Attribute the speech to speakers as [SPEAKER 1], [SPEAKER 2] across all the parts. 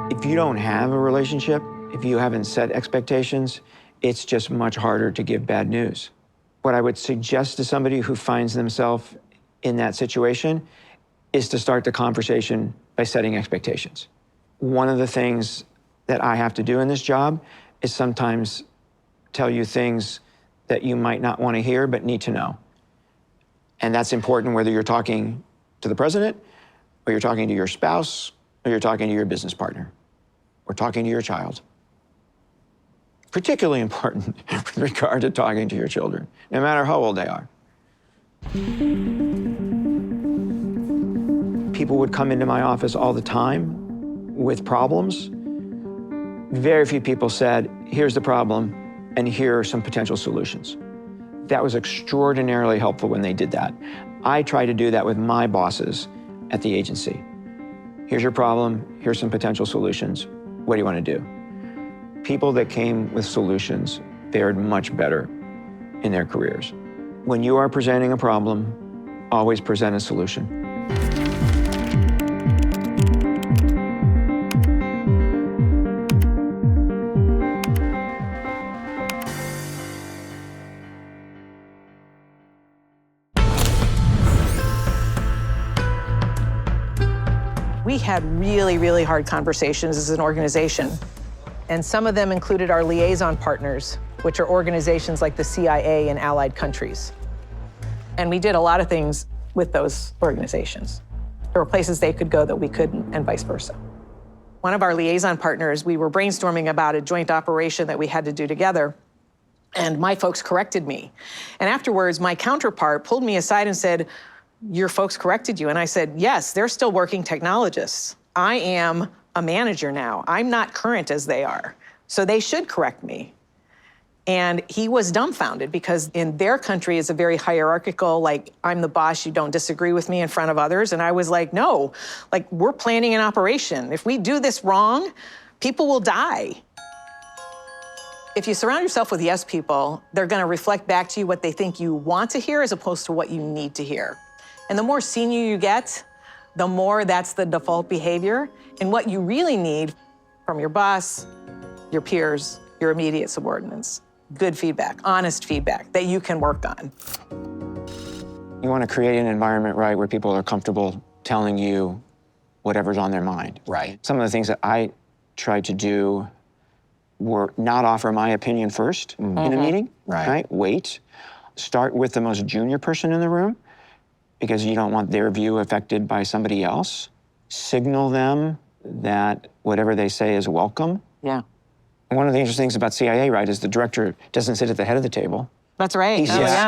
[SPEAKER 1] If you don't have a relationship, if you haven't set expectations, it's just much harder to give bad news. What I would suggest to somebody who finds themselves in that situation is to start the conversation by setting expectations. One of the things that I have to do in this job is sometimes tell you things that you might not want to hear but need to know. And that's important whether you're talking to the president, or you're talking to your spouse, or you're talking to your business partner, or talking to your child. Particularly important with regard to talking to your children, no matter how old they are. People would come into my office all the time with problems. Very few people said, here's the problem, and here are some potential solutions. That was extraordinarily helpful when they did that. I try to do that with my bosses at the agency. Here's your problem, here's some potential solutions. What do you want to do? People that came with solutions fared much better in their careers. When you are presenting a problem, always present a solution.
[SPEAKER 2] We had really, really hard conversations as an organization. And some of them included our liaison partners, which are organizations like the CIA in allied countries. And we did a lot of things with those organizations. There were places they could go that we couldn't, and vice versa. One of our liaison partners, we were brainstorming about a joint operation that we had to do together, and my folks corrected me. And afterwards, my counterpart pulled me aside and said, your folks corrected you? And I said, yes, they're still working technologists. I am a manager now. I'm not current as they are. So they should correct me. And he was dumbfounded because in their country it's a very hierarchical, like, I'm the boss, you don't disagree with me in front of others. And I was like, no, like, we're planning an operation. If we do this wrong, people will die. If you surround yourself with yes people, they're gonna reflect back to you what they think you want to hear as opposed to what you need to hear. And the more senior you get, the more that's the default behavior. And what you really need from your boss, your peers, your immediate subordinates, good feedback, honest feedback that you can work on.
[SPEAKER 1] You want to create an environment, right, where people are comfortable telling you whatever's on their mind.
[SPEAKER 3] Right.
[SPEAKER 1] Some of the things that I tried to do were not offer my opinion first in a meeting, right? Wait. Start with the most junior person in the room, because you don't want their view affected by somebody else. Signal them that whatever they say is welcome.
[SPEAKER 2] Yeah.
[SPEAKER 1] One of the interesting things about CIA, right, is the director doesn't sit at the head of the table.
[SPEAKER 2] That's right.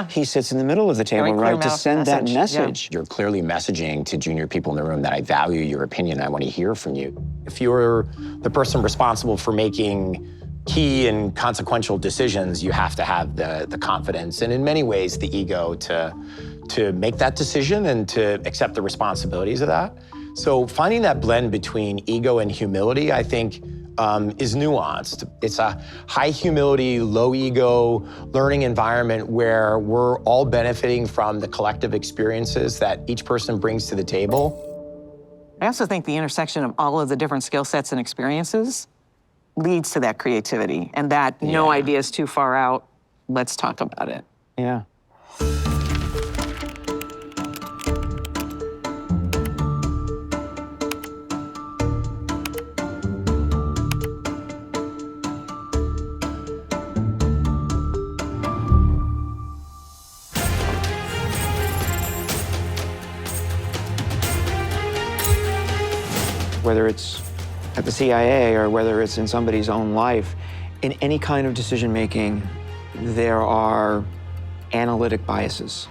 [SPEAKER 1] He sits in the middle of the table, right, to send that message.
[SPEAKER 3] You're clearly messaging to junior people in the room that I value your opinion, I want to hear from you. If you're the person responsible for making key and consequential decisions, you have to have the confidence and in many ways the ego to make that decision and to accept the responsibilities of that. So finding that blend between ego and humility, I think, is nuanced. It's a high humility, low ego learning environment where we're all benefiting from the collective experiences that each person brings to the table.
[SPEAKER 2] I also think the intersection of all of the different skill sets and experiences leads to that creativity and that no idea is too far out. Let's talk about it.
[SPEAKER 1] Yeah. Whether it's at the CIA or whether it's in somebody's own life, in any kind of decision making, there are analytic biases.